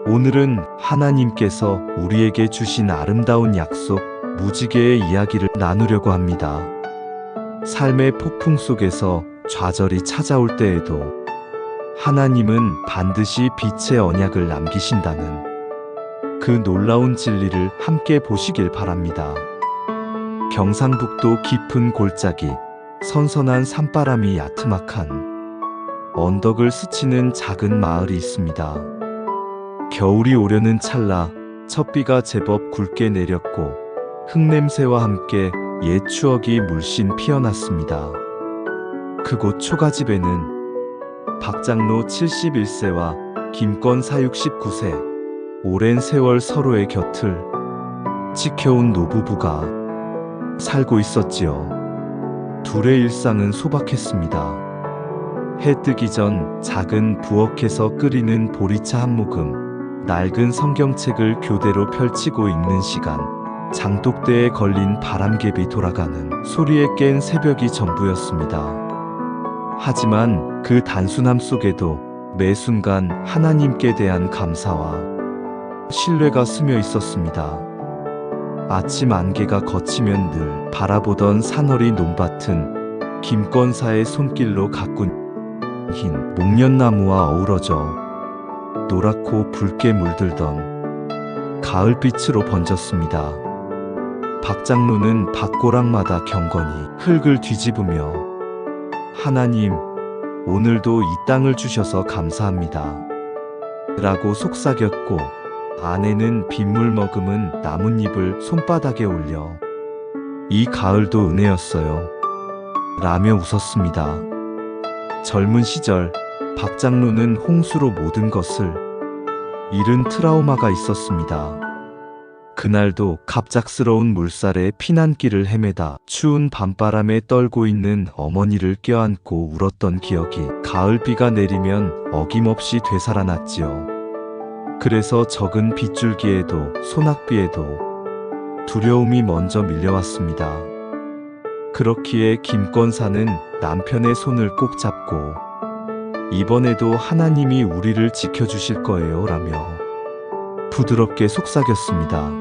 오늘은 하나님께서 우리에게 주신 아름다운 약속, 무지개의 이야기를 나누려고 합니다. 삶의 폭풍 속에서 좌절이 찾아올 때에도 하나님은 반드시 빛의 언약을 남기신다는 그 놀라운 진리를 함께 보시길 바랍니다. 경상북도 깊은 골짜기, 선선한 산바람이 야트막한 언덕을 스치는 작은 마을이 있습니다. 겨울이 오려는 찰나 첫 비가 제법 굵게 내렸고 흙냄새와 함께 옛 추억이 물씬 피어났습니다. 그곳 초가집에는 박장로 71세와 김권사 69세, 오랜 세월 서로의 곁을 지켜온 노부부가 살고 있었지요. 둘의 일상은 소박했습니다. 해 뜨기 전 작은 부엌에서 끓이는 보리차 한 모금, 낡은 성경책을 교대로 펼치고 읽는 시간, 장독대에 걸린 바람개비 돌아가는 소리에 깬 새벽이 전부였습니다. 하지만 그 단순함 속에도 매 순간 하나님께 대한 감사와 신뢰가 스며 있었습니다. 아침 안개가 걷히면 늘 바라보던 산허리 논밭은 김권사의 손길로 가꾼 흰 목련나무와 어우러져 노랗고 붉게 물들던 가을빛으로 번졌습니다. 박장로는 밭고랑마다 경건히 흙을 뒤집으며 하나님, 오늘도 이 땅을 주셔서 감사합니다 라고 속삭였고, 아내는 빗물 머금은 나뭇잎을 손바닥에 올려 이 가을도 은혜였어요 라며 웃었습니다. 젊은 시절 박장로는 홍수로 모든 것을 잃은 트라우마가 있었습니다. 그날도 갑작스러운 물살에 피난길을 헤매다 추운 밤바람에 떨고 있는 어머니를 껴안고 울었던 기억이 가을비가 내리면 어김없이 되살아났지요. 그래서 적은 빗줄기에도 소낙비에도 두려움이 먼저 밀려왔습니다. 그렇기에 김권사는 남편의 손을 꼭 잡고 이번에도 하나님이 우리를 지켜주실 거예요 라며 부드럽게 속삭였습니다.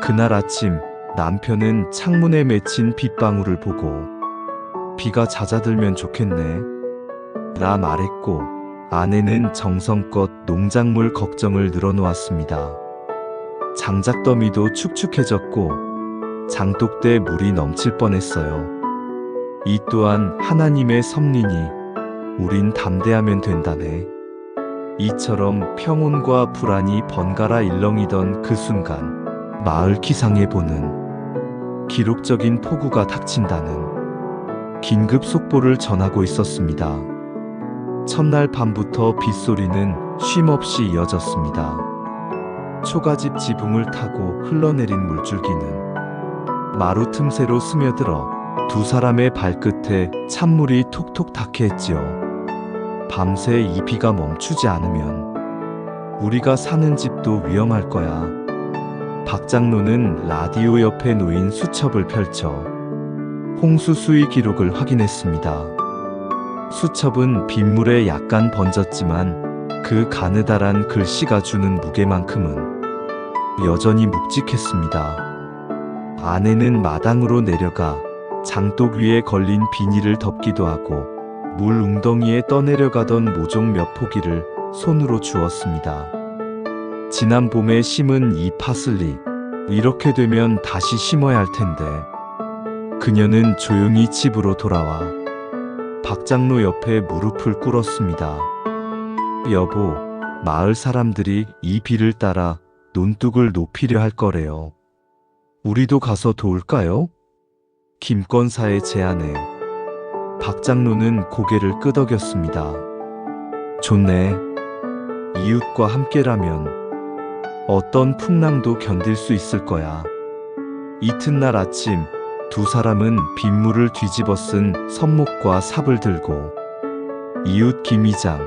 그날 아침 남편은 창문에 맺힌 빗방울을 보고 비가 잦아들면 좋겠네 라 말했고, 아내는 정성껏 농작물 걱정을 늘어놓았습니다. 장작더미도 축축해졌고 장독대에 물이 넘칠 뻔했어요. 이 또한 하나님의 섭리니 우린 담대하면 된다네. 이처럼 평온과 불안이 번갈아 일렁이던 그 순간 마을 기상에 보는 기록적인 폭우가 닥친다는 긴급 속보를 전하고 있었습니다. 첫날 밤부터 빗소리는 쉼없이 이어졌습니다. 초가집 지붕을 타고 흘러내린 물줄기는 마루 틈새로 스며들어 두 사람의 발끝에 찬물이 톡톡 닿게 했지요. 밤새 이 비가 멈추지 않으면 우리가 사는 집도 위험할 거야. 박장로는 라디오 옆에 놓인 수첩을 펼쳐 홍수 수위 기록을 확인했습니다. 수첩은 빗물에 약간 번졌지만 그 가느다란 글씨가 주는 무게만큼은 여전히 묵직했습니다. 아내는 마당으로 내려가 장독 위에 걸린 비닐을 덮기도 하고 물 웅덩이에 떠내려가던 모종 몇 포기를 손으로 주웠습니다. 지난 봄에 심은 이 파슬리, 이렇게 되면 다시 심어야 할 텐데. 그녀는 조용히 집으로 돌아와 박장로 옆에 무릎을 꿇었습니다. 여보, 마을 사람들이 이 비를 따라 논둑을 높이려 할 거래요. 우리도 가서 도울까요? 김권사의 제안에 박장로는 고개를 끄덕였습니다. 좋네. 이웃과 함께라면 어떤 풍랑도 견딜 수 있을 거야. 이튿날 아침 두 사람은 빗물을 뒤집어 쓴 섭목과 삽을 들고 이웃 김이장,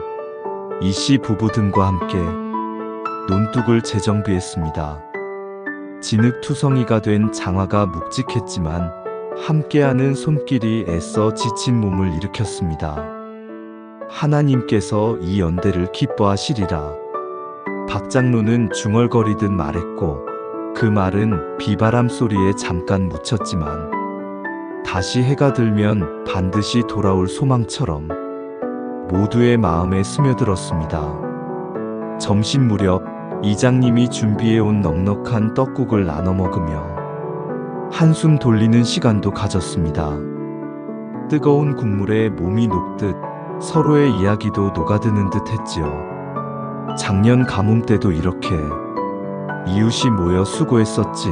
이씨 부부 등과 함께 논둑을 재정비했습니다. 진흙투성이가 된 장화가 묵직했지만 함께하는 손길이 애써 지친 몸을 일으켰습니다. 하나님께서 이 연대를 기뻐하시리라. 박 장로는 중얼거리듯 말했고 그 말은 비바람 소리에 잠깐 묻혔지만 다시 해가 들면 반드시 돌아올 소망처럼 모두의 마음에 스며들었습니다. 점심 무렵 이장님이 준비해온 넉넉한 떡국을 나눠 먹으며 한숨 돌리는 시간도 가졌습니다. 뜨거운 국물에 몸이 녹듯 서로의 이야기도 녹아드는 듯 했지요. 작년 가뭄 때도 이렇게 이웃이 모여 수고했었지.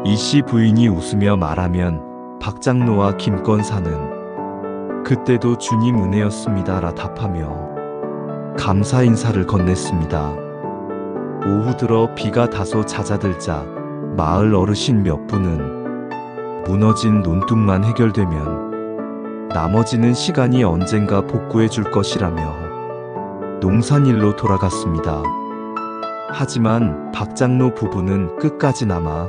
이씨 부인이 웃으며 말하면 박 장로와 김 권사는 그때도 주님 은혜였습니다라 답하며 감사 인사를 건넸습니다. 오후 들어 비가 다소 잦아들자 마을 어르신 몇 분은 무너진 논둑만 해결되면 나머지는 시간이 언젠가 복구해 줄 것이라며 농산일로 돌아갔습니다. 하지만 박 장로 부부는 끝까지 남아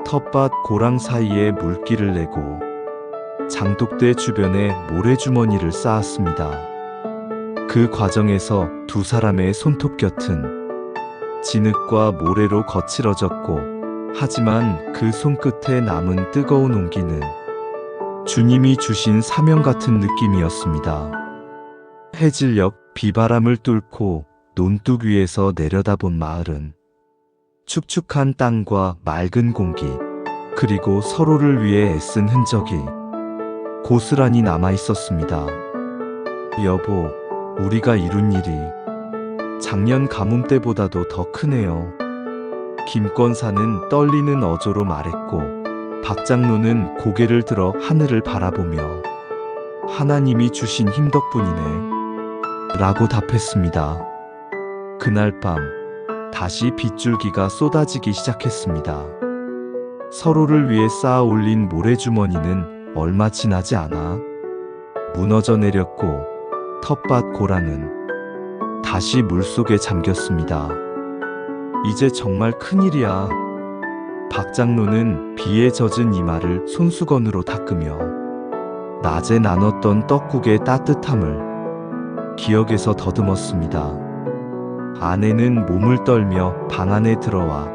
텃밭 고랑 사이에 물길을 내고 장독대 주변에 모래주머니를 쌓았습니다. 그 과정에서 두 사람의 손톱 곁은 진흙과 모래로 거칠어졌고 하지만 그 손끝에 남은 뜨거운 온기는 주님이 주신 사명 같은 느낌이었습니다. 해질녘 비바람을 뚫고 논둑 위에서 내려다본 마을은 축축한 땅과 맑은 공기 그리고 서로를 위해 애쓴 흔적이 고스란히 남아 있었습니다. 여보, 우리가 이룬 일이 작년 가뭄 때보다도 더 크네요. 김 권사는 떨리는 어조로 말했고 박 장로는 고개를 들어 하늘을 바라보며 하나님이 주신 힘 덕분이네 라고 답했습니다. 그날 밤 다시 빗줄기가 쏟아지기 시작했습니다. 서로를 위해 쌓아 올린 모래주머니는 얼마 지나지 않아 무너져 내렸고 텃밭 고랑은 다시 물속에 잠겼습니다. 이제 정말 큰일이야. 박 장로는 비에 젖은 이마를 손수건으로 닦으며 낮에 나눴던 떡국의 따뜻함을 기억에서 더듬었습니다. 아내는 몸을 떨며 방 안에 들어와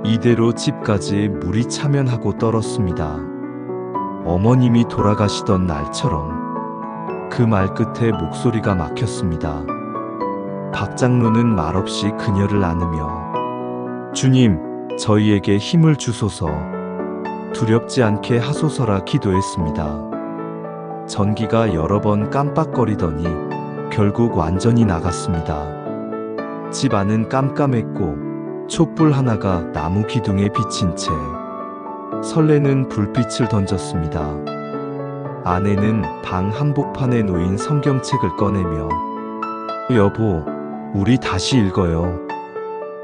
이대로 집까지 물이 차면 하고 떨었습니다. 어머님이 돌아가시던 날처럼 그 말끝에 목소리가 막혔습니다. 박 장로는 말없이 그녀를 안으며 주님, 저희에게 힘을 주소서, 두렵지 않게 하소서라 기도했습니다. 전기가 여러 번 깜빡거리더니 결국 완전히 나갔습니다. 집 안은 깜깜했고 촛불 하나가 나무 기둥에 비친 채 설레는 불빛을 던졌습니다. 아내는 방 한복판에 놓인 성경책을 꺼내며 여보, 우리 다시 읽어요.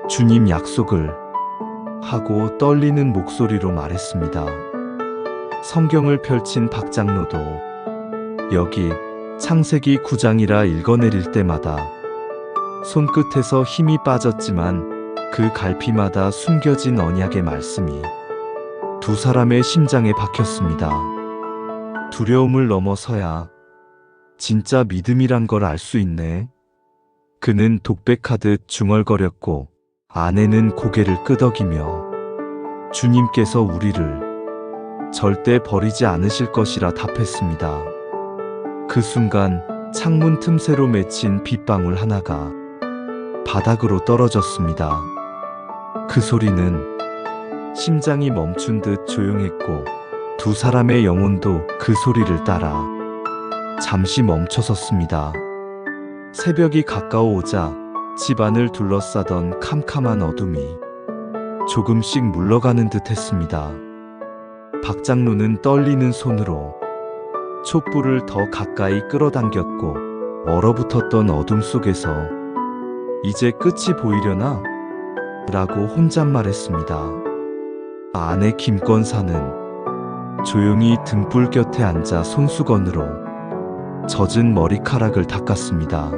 주님 약속을 하고 떨리는 목소리로 말했습니다. 성경을 펼친 박 장로도 여기 창세기 9장이라 읽어내릴 때마다 손끝에서 힘이 빠졌지만 그 갈피마다 숨겨진 언약의 말씀이 두 사람의 심장에 박혔습니다. 두려움을 넘어서야 진짜 믿음이란 걸 알 수 있네. 그는 독백하듯 중얼거렸고 아내는 고개를 끄덕이며 주님께서 우리를 절대 버리지 않으실 것이라 답했습니다. 그 순간 창문 틈새로 맺힌 빗방울 하나가 바닥으로 떨어졌습니다. 그 소리는 심장이 멈춘 듯 조용했고 두 사람의 영혼도 그 소리를 따라 잠시 멈춰섰습니다. 새벽이 가까워오자 집안을 둘러싸던 캄캄한 어둠이 조금씩 물러가는 듯 했습니다. 박 장로는 떨리는 손으로 촛불을 더 가까이 끌어당겼고 얼어붙었던 어둠 속에서 이제 끝이 보이려나? 라고 혼잣말했습니다. 아내 김 권사는 조용히 등불 곁에 앉아 손수건으로 젖은 머리카락을 닦았습니다.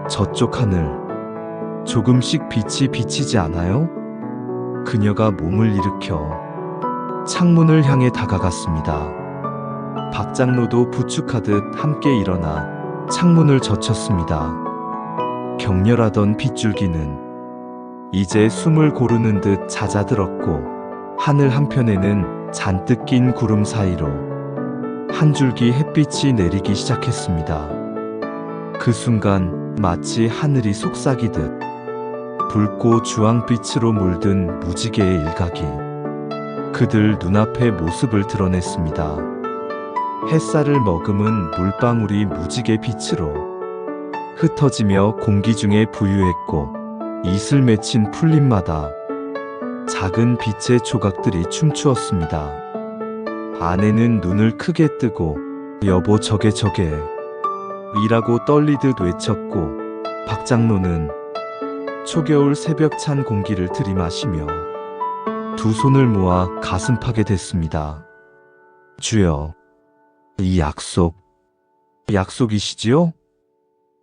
저쪽 하늘, 조금씩 빛이 비치지 않아요? 그녀가 몸을 일으켜 창문을 향해 다가갔습니다. 박 장로도 부축하듯 함께 일어나 창문을 젖혔습니다. 격렬하던 빗줄기는 이제 숨을 고르는 듯 잦아들었고, 하늘 한편에는 잔뜩 낀 구름 사이로 한 줄기 햇빛이 내리기 시작했습니다. 그 순간 마치 하늘이 속삭이듯 붉고 주황빛으로 물든 무지개의 일각이 그들 눈앞에 모습을 드러냈습니다. 햇살을 머금은 물방울이 무지개 빛으로 흩어지며 공기 중에 부유했고, 이슬 맺힌 풀잎마다 작은 빛의 조각들이 춤추었습니다. 아내는 눈을 크게 뜨고 여보 저게 이라고 떨리듯 외쳤고, 박장로는 초겨울 새벽 찬 공기를 들이마시며 두 손을 모아 가슴팍에 댔습니다. 주여, 이 약속이시지요?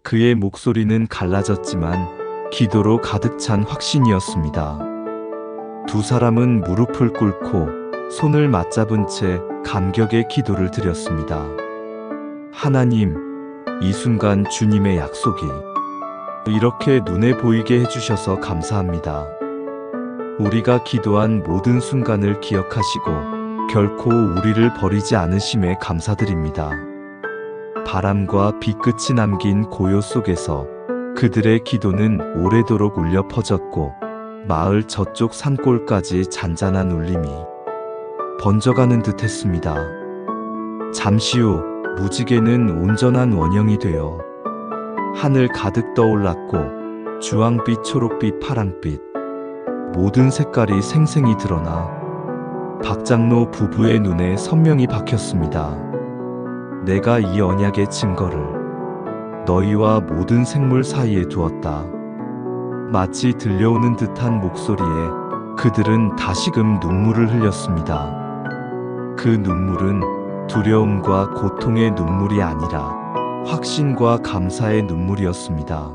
그의 목소리는 갈라졌지만 기도로 가득 찬 확신이었습니다. 두 사람은 무릎을 꿇고 손을 맞잡은 채 감격의 기도를 드렸습니다. 하나님, 이 순간 주님의 약속이 이렇게 눈에 보이게 해주셔서 감사합니다. 우리가 기도한 모든 순간을 기억하시고 결코 우리를 버리지 않으심에 감사드립니다. 바람과 비 끝이 남긴 고요 속에서 그들의 기도는 오래도록 울려 퍼졌고, 마을 저쪽 산골까지 잔잔한 울림이 번져가는 듯 했습니다. 잠시 후 무지개는 온전한 원형이 되어 하늘 가득 떠올랐고, 주황빛, 초록빛, 파랑빛 모든 색깔이 생생히 드러나 박장로 부부의 눈에 선명히 박혔습니다. 내가 이 언약의 증거를 너희와 모든 생물 사이에 두었다. 마치 들려오는 듯한 목소리에 그들은 다시금 눈물을 흘렸습니다. 그 눈물은 두려움과 고통의 눈물이 아니라 확신과 감사의 눈물이었습니다.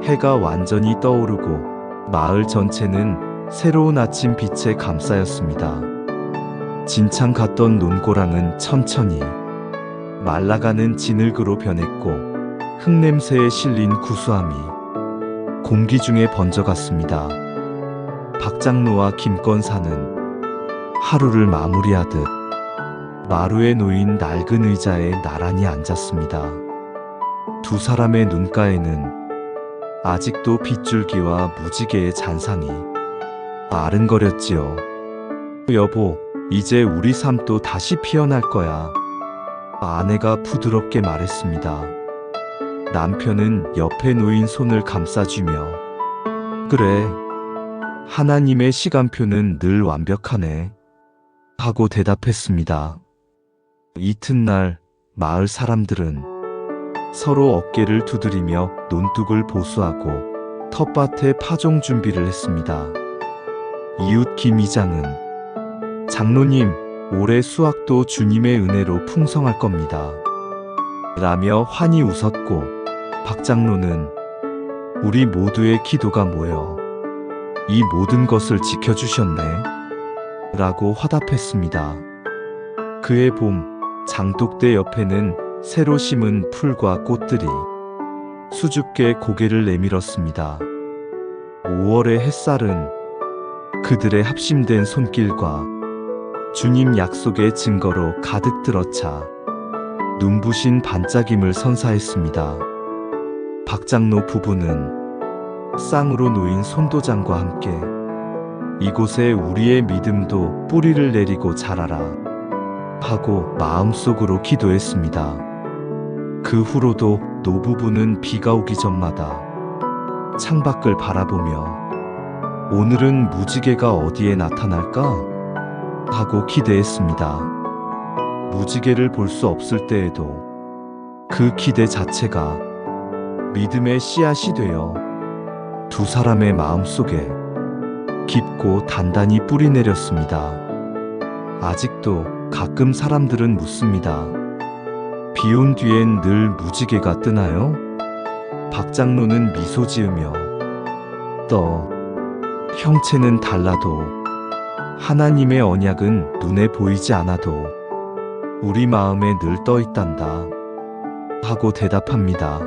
해가 완전히 떠오르고 마을 전체는 새로운 아침 빛에 감싸였습니다. 진창 같던 논고랑은 천천히 말라가는 진흙으로 변했고, 흙냄새에 실린 구수함이 공기 중에 번져갔습니다. 박장로와 김권사는 하루를 마무리하듯 마루에 놓인 낡은 의자에 나란히 앉았습니다. 두 사람의 눈가에는 아직도 빗줄기와 무지개의 잔상이 아른거렸지요. 여보, 이제 우리 삶도 다시 피어날 거야. 아내가 부드럽게 말했습니다. 남편은 옆에 놓인 손을 감싸주며 그래, 하나님의 시간표는 늘 완벽하네 하고 대답했습니다. 이튿날 마을 사람들은 서로 어깨를 두드리며 논둑을 보수하고 텃밭에 파종 준비를 했습니다. 이웃 김 이장은 장로님, 올해 수확도 주님의 은혜로 풍성할 겁니다 라며 환히 웃었고, 박장로는 우리 모두의 기도가 모여 이 모든 것을 지켜주셨네 라고 화답했습니다. 그해 봄, 장독대 옆에는 새로 심은 풀과 꽃들이 수줍게 고개를 내밀었습니다. 5월의 햇살은 그들의 합심된 손길과 주님 약속의 증거로 가득 들어차 눈부신 반짝임을 선사했습니다. 박장로 부부는 쌍으로 놓인 손도장과 함께 이곳에 우리의 믿음도 뿌리를 내리고 자라라 하고 마음속으로 기도했습니다. 그 후로도 노부부는 비가 오기 전마다 창밖을 바라보며 오늘은 무지개가 어디에 나타날까? 하고 기대했습니다. 무지개를 볼 수 없을 때에도 그 기대 자체가 믿음의 씨앗이 되어 두 사람의 마음속에 깊고 단단히 뿌리 내렸습니다. 아직도 가끔 사람들은 묻습니다. 비 온 뒤엔 늘 무지개가 뜨나요? 박장로는 미소 지으며 형체는 달라도 하나님의 언약은 눈에 보이지 않아도 우리 마음에 늘 떠 있단다 하고 대답합니다.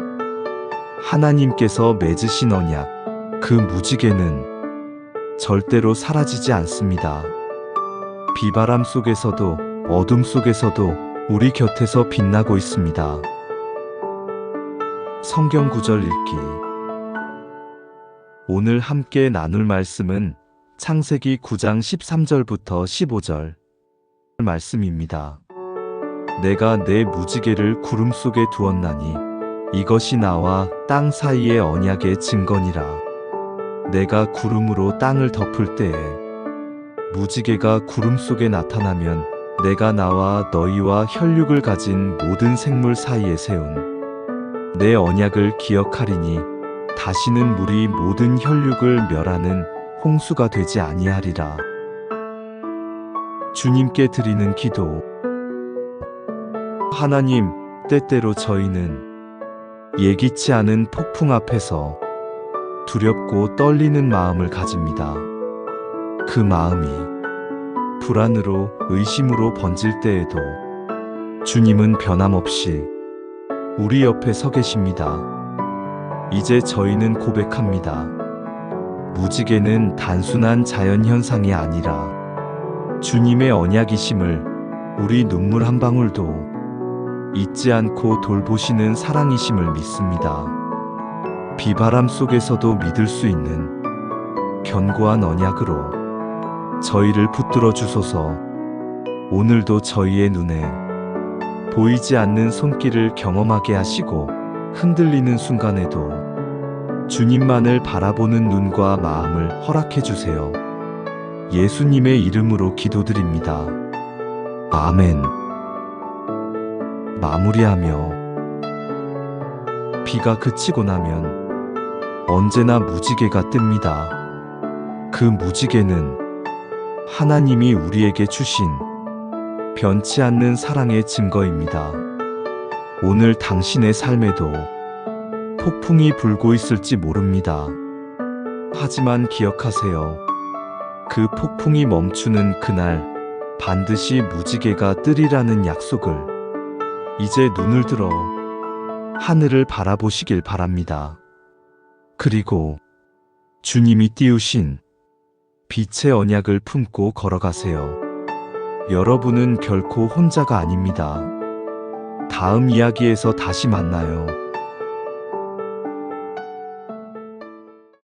하나님께서 맺으신 언약, 그 무지개는 절대로 사라지지 않습니다. 비바람 속에서도 어둠 속에서도 우리 곁에서 빛나고 있습니다. 성경 구절 읽기. 오늘 함께 나눌 말씀은 창세기 9장 13절부터 15절 말씀입니다. 내가 내 무지개를 구름 속에 두었나니 이것이 나와 땅 사이의 언약의 증거니라. 내가 구름으로 땅을 덮을 때에 무지개가 구름 속에 나타나면 내가 나와 너희와 혈육을 가진 모든 생물 사이에 세운 내 언약을 기억하리니 다시는 물이 모든 혈육을 멸하는 홍수가 되지 아니하리라. 주님께 드리는 기도. 하나님, 때때로 저희는 예기치 않은 폭풍 앞에서 두렵고 떨리는 마음을 가집니다. 그 마음이 불안으로 의심으로 번질 때에도 주님은 변함없이 우리 옆에 서 계십니다. 이제 저희는 고백합니다. 무지개는 단순한 자연현상이 아니라 주님의 언약이심을 우리 눈물 한 방울도 잊지 않고 돌보시는 사랑이심을 믿습니다. 비바람 속에서도 믿을 수 있는 견고한 언약으로 저희를 붙들어 주소서. 오늘도 저희의 눈에 보이지 않는 손길을 경험하게 하시고 흔들리는 순간에도 주님만을 바라보는 눈과 마음을 허락해 주세요. 예수님의 이름으로 기도드립니다. 아멘. 마무리하며 비가 그치고 나면 언제나 무지개가 뜹니다. 그 무지개는 하나님이 우리에게 주신 변치 않는 사랑의 증거입니다. 오늘 당신의 삶에도 폭풍이 불고 있을지 모릅니다. 하지만 기억하세요. 그 폭풍이 멈추는 그날 반드시 무지개가 뜨리라는 약속을 이제 눈을 들어 하늘을 바라보시길 바랍니다. 그리고 주님이 띄우신 빛의 언약을 품고 걸어가세요. 여러분은 결코 혼자가 아닙니다. 다음 이야기에서 다시 만나요.